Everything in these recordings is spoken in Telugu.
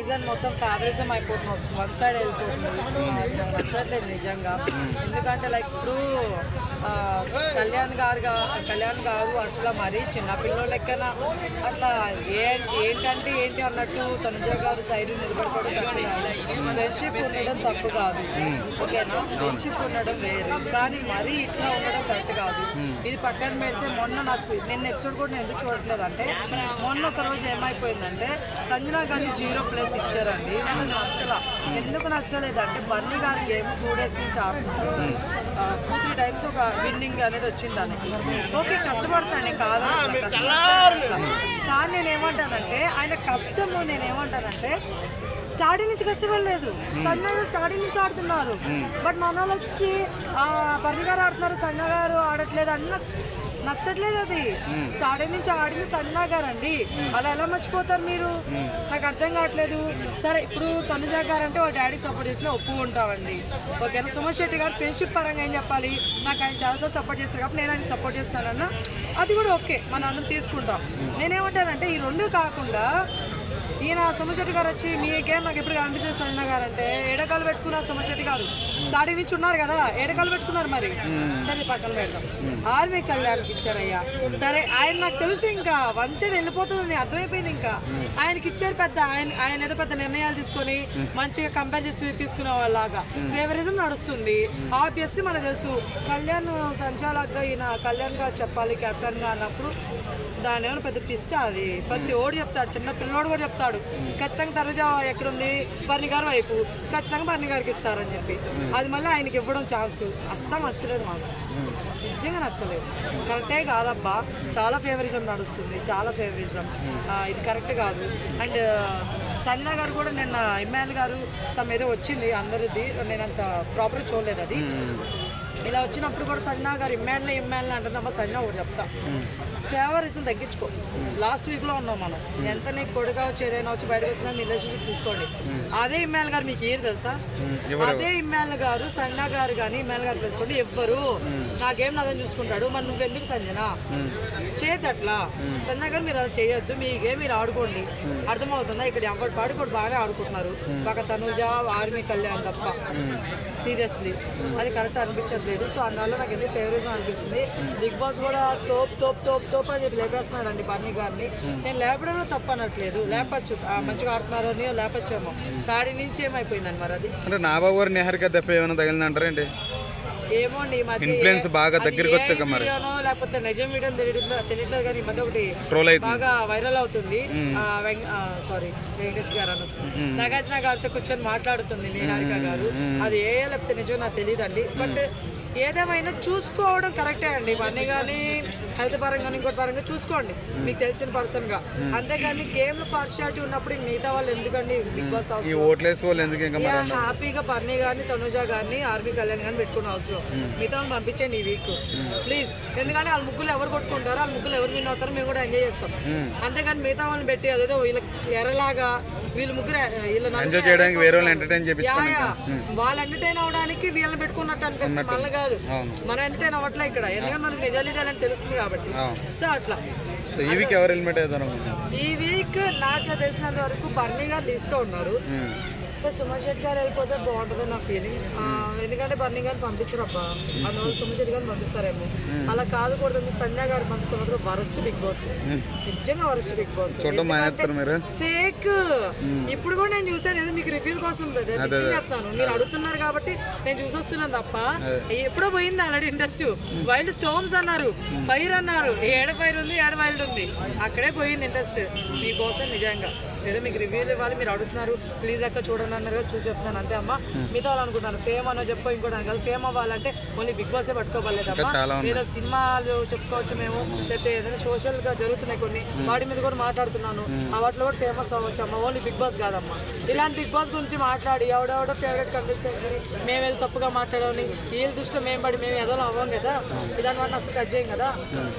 సీజన్ మొత్తం ఫేవరిజం అయిపోతుంది, వన్ సైడ్ వెళ్ళిపోతుంది. నచ్చట్లేదు నిజంగా. ఎందుకంటే లైక్ ఇప్పుడు కళ్యాణ్ గారు అట్లా మరీ చిన్నపిల్లల లెక్కన అట్లా ఏంటంటే ఏంటి అన్నట్టు తనుజ గారు సైడ్ నిలబడిపోవడం తప్పు కాదు. ఫ్రెండ్షిప్ ఉండడం తప్పు కాదు, ఓకేనా? ఫ్రెండ్షిప్ ఉండడం వేరు, కానీ మరీ ఇట్లా ఉండడం కరెక్ట్ కాదు. ఇది పక్కన పెడితే మొన్న నిన్న ఎపిసోడ్ కూడా నేను ఎందుకు చూడట్లేదు అంటే, మొన్న ఒక రోజు ఏమైపోయిందంటే సంజన గారికి 0+ ఇచ్చారండి. నాకు నచ్చలా. ఎందుకు నచ్చలేదంటే బన్నీ గారి గేమ్ 2 days నుంచి ఆడుతున్నారు. 2-3 times ఒక విన్నింగ్ అనేది వచ్చింది దానికి. ఓకే, కష్టపడతాను కాదు, కానీ నేనేమంటానంటే ఆయన కష్టము నేనేమంటానంటే స్టార్టింగ్ నుంచి కష్టపడలేదు. సంజన గారు స్టార్టింగ్ నుంచి ఆడుతున్నారు, బట్ మన వాళ్ళు వచ్చి బన్నీ గారు ఆడుతున్నారు, సంజన గారు ఆడట్లేదు అన్న నచ్చట్లేదు. అది స్టార్టింగ్ నుంచి ఆడింది సంజన గారు అండి, అలా ఎలా మర్చిపోతారు మీరు? నాకు అర్థం కావట్లేదు. సరే, ఇప్పుడు తనుజ గారు అంటే వాళ్ళ డాడీ సపోర్ట్ చేసినా ఒప్పుకుంటామండి, ఓకేనా? సుమన్ శెట్టి గారు ఫ్రెండ్షిప్ పరంగా ఏం చెప్పాలి, నాకు ఆయన చాలాసార్లు సపోర్ట్ చేస్తారు కాబట్టి నేను ఆయన సపోర్ట్ చేస్తానన్నా అది కూడా ఓకే, మనం అందరం తీసుకుంటాం. నేనేమంటానంటే ఈ రెండు కాకుండా ఈయన సుమన్ శెట్టి గారు వచ్చి మీ గేమ్ నాకు ఎప్పుడు అనిపించేది సంజన గారు అంటే ఏడకాలు పెట్టుకున్నారు. సుమన్ శెట్టి గారు స్టార్టింగ్ నుంచి ఉన్నారు కదా, ఏడకాలు పెట్టుకున్నారు. మరి సరే పక్కన పెడతాం. ఆర్మీ కళ్యాణ్కి ఇచ్చారయ్యా, సరే ఆయన నాకు తెలిసి ఇంకా 1 side వెళ్ళిపోతుంది అర్థమైపోయింది. ఇంకా ఆయనకి ఇచ్చారు పెద్ద, ఆయన ఏదో పెద్ద నిర్ణయాలు తీసుకొని మంచిగా కంపేర్ చేసి తీసుకునే వాళ్ళలాగా ఫేవరిజం నడుస్తుంది. ఆబ్వియస్లీ మనకు తెలుసు కళ్యాణ్ సంచాలకుగా ఈయన కళ్యాణ్ గారు చెప్పాలి కెప్టెన్గా అన్నప్పుడు దాని ఏమైనా పెద్ద ట్విస్ట్. అది ప్రతి ఓడి చెప్తాడు, చిన్న పిల్లోడు కూడా చెప్తాడు ఖచ్చితంగా తనుజ ఎక్కడుంది బన్నీ గారు వైపు, ఖచ్చితంగా బన్నీ గారికి ఇస్తారని చెప్పి. అది మళ్ళీ ఆయనకి ఇవ్వడం ఛాన్స్ అస్సలు నచ్చలేదు మాకు, నిజంగా నచ్చలేదు. కరెక్టే కాదబ్బా, చాలా ఫేవరిజం నడుస్తుంది, చాలా ఫేవరిజం. ఇది కరెక్ట్ కాదు. అండ్ సంజన గారు కూడా నిన్న ఇమ్మాయిల్ గారు ఏదో వచ్చింది అందరిది, నేను అంత ప్రాపర్గా చూడలేదు. అది ఇలా వచ్చినప్పుడు కూడా సంజన గారు ఇమ్మాయిల్ అంటుందమ్మా. సంజన ఒకటి చెప్తా, ఫేవరిజం తగ్గించుకో. లాస్ట్ వీక్లో ఉన్నాం మనం, ఎంత నీకు కొడుగా వచ్చి ఏదైనా వచ్చి బయటకు వచ్చినా మీ రిలేషన్షిప్ చూసుకోండి. అదే ఇమ్మాయిల్ గారు మీకు ఏరు తెలుసా? అదే ఇమ్మాయిల్ గారు సంజన గారు కానీ ఇమ్మాయిల్ గారు ప్రెసిడెంట్ ఎవ్వరు నాకేం నాదని చూసుకుంటాడు. మరి నువ్వెందుకు సంజన చేయద్దు అట్లా? సంజన గారు మీరు అలా చేయొద్దు, మీ గేమ్ మీరు ఆడుకోండి. అర్థమవుతుందా? ఇక్కడ ఎవరి పాడు కూడా బాగా ఆడుకుంటున్నారు, బాగా తనుజ ఆర్మీ కళ్యాణ్ తప్ప. సీరియస్లీ అది కరెక్ట్ అనిపించట్లేదు. సో అందువల్ల నాకు ఎందుకు ఫేవరిజం అనిపిస్తుంది. బిగ్ బాస్ కూడా తోప్ అని చెప్పి లేపేస్తున్నాడండి బన్నీ గారిని. నేను లేపడంలో తప్పు అనట్లేదు, లేపచ్చు, మంచిగా ఆడుతున్నారు అని లేపచ్చేమో. స్టార్టింగ్ నుంచి ఏమైపోయిందండి మరి అది అంటే నాబాబు గారు నిహారిక దెబ్బ ఏమైనా తగిలిందంటారేంటి? ఏమో అండి, ఈ మధ్య ఇన్ఫ్లుయెన్స్ బాగా దగ్గరికి వచ్చాక మరి లేకపోతే నిజం వీడియో తెలియట్లేదు కానీ ఈ మధ్య ఒకటి ట్రోల్ అయితే బాగా వైరల్ అవుతుంది. సారీ వెంకటేష్ గారు అనిస్తుంది, నాగార్జున గారితో కూర్చొని మాట్లాడుతుంది నిహారిక గారు. అది ఏ లేకపోతే నిజం నాకు తెలియదండి. బట్ ఏదేమైనా చూసుకోవడం కరెక్టే అండి. అన్నీ కానీ హెల్త్ పరంగా ఇంకోటి పరంగా చూసుకోండి మీకు తెలిసిన పర్సన్గా, అంతేగాని గేమ్లో పార్షియాలిటీ ఉన్నప్పుడు మిగతా వాళ్ళు ఎందుకండి బిగ్ బాస్ హౌస్ హ్యాపీగా బన్నీ కానీ తనుజ కానీ ఆర్మీ కళ్యాణ్ కానీ పెట్టుకున్న అవసరం. మిగతా వాళ్ళు పంపించండి ఈ వీక్ ప్లీజ్. ఎందుకంటే వాళ్ళ ముగ్గులు ఎవరు కొట్టుకుంటారో వాళ్ళ ముగ్గులు ఎవరు విన్ అవుతారో మేము కూడా ఎంజాయ్ చేస్తాం. అంతేగాని మిగతా వాళ్ళని పెట్టి అదేదో వీళ్ళకి ఎరలాగా వీళ్ళు ముగ్గురు వాళ్ళు ఎంటర్టైన్ అవడానికి వీళ్ళని పెట్టుకున్నట్టు అనిపిస్తుంది. మళ్ళీ కాదు మనం ఎంటర్టైన్ అవ్వట్లే ఇక్కడ, ఎందుకంటే మనకు నిజాలని తెలుస్తుంది కాబట్టి. సో అట్లా ఈ వీక్ ఎవరు ఎలిమినేట్ అవుతారు? ఈ వీక్ నాకు తెలిసినంత వరకు బన్నీ గారు లిస్ట్లో ఉన్నారు. సుమన్ శెట్టి గారు వెళ్ళిపోతే బాగుంటుంది నా ఫీలింగ్. ఎందుకంటే బన్నీ గారిని పంపించరబ్బా, అందువల్ల సుమన్ శెట్టి గారిని పంపిస్తారేమో. అలా కాదుకూడదు, సంజన గారు పంపిస్తే మాత్రం వరస్ట్ బిగ్ బాస్, నిజంగా వరస్ట్ బిగ్ బాస్. ఫేక్. ఇప్పుడు కూడా నేను చూసాను, ఏదో మీకు రివ్యూ కోసం చెప్తాను, మీరు అడుగుతున్నారు కాబట్టి నేను చూసొస్తున్నాను తప్ప ఎప్పుడో పోయింది ఆల్రెడీ ఇండస్ట్రీ. వైల్డ్ స్టోమ్స్ అన్నారు, ఫైర్ అన్నారు, ఏడ ఫైర్ ఉంది ఏడ వైల్డ్ ఉంది, అక్కడే పోయింది ఇండస్ట్రీ మీకోసం. నిజంగా ఏదో మీకు రివ్యూలు ఇవ్వాలి, మీరు అడుగుతున్నారు, ప్లీజ్ అక్క చూడండి అన్నారు, చూసి చెప్తున్నాను అంతే అమ్మ. మిగతా అనుకుంటున్నాను ఫేమ్ అనో చెప్పో ఇంకోటి కాదు. ఫేమ్ అవ్వాలంటే ఓన్లీ బిగ్ బాసే పట్టుకోవాలేదమ్మా. ఏదో సినిమాలు చెప్పుకోవచ్చు మేము, లేకపోతే ఏదైనా సోషల్ గా జరుగుతున్నాయి కొన్ని, వాటి మీద కూడా మాట్లాడుతున్నాను, వాటిలో కూడా ఫేమస్ అవ్వచ్చు అమ్మా, ఓన్లీ బిగ్ బాస్ కాదమ్మా. ఇలాంటి బిగ్ బాస్ గురించి మాట్లాడి ఎవడెవడో ఫేవరెట్ కంటెస్టెంట్ మేము ఏదో తప్పుగా మాట్లాడాలని వీళ్ళ దృష్టిలో మేము పడి మేము ఏదో అవ్వం కదా, ఇలాంటి వాటిని అసలు టచ్ చేయం కదా.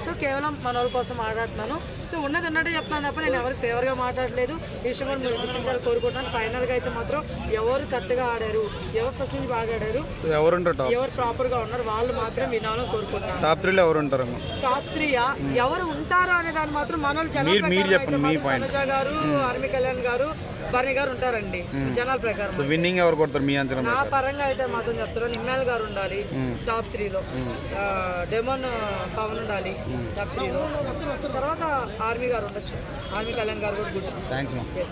సో కేవలం మన వాళ్ళ కోసం మాట్లాడుతున్నాను. సో ఉన్నది ఉన్నట్టే చెప్తాను తప్ప నేను ఎవరికి ఫేవర్గా మాట్లాడలేదు. ఈ విషయం కూడా మీరు గుర్తించాలి కోరుకుంటున్నాను. ఫైనల్గా అయితే మాత్రం ఎవరు కరెక్ట్గా ఆడారు, ఎవరు ఫస్ట్ నుంచి బాగా ఆడారు, ఎవరు ప్రాపర్గా ఉన్నారు వాళ్ళు మాత్రం వినాలని కోరుకుంటున్నాను. టాప్ 3 ఎవరు ఉంటారో అనే దాన్ని మాత్రం మన వాళ్ళు జనాలు గారు, ఆర్మీ కళ్యాణ్ గారు, బర్నీ గారు ఉంటారండి జనాల ప్రకారం. విన్నింగ్ ఎవరు కొడతారు మీ అంచనా? నా పరంగా అయితే మాత్రం చెప్తారు నిమ్మాల్ గారు ఉండాలి టాప్ 3లో, డెమోన్ పవన్ ఉండాలి టాప్ 3లో, తర్వాత ఆర్మీ గారు ఉండొచ్చు, ఆర్మీ కళ్యాణ్ గారు కూడా గుడ్. థ్యాంక్స్ మా.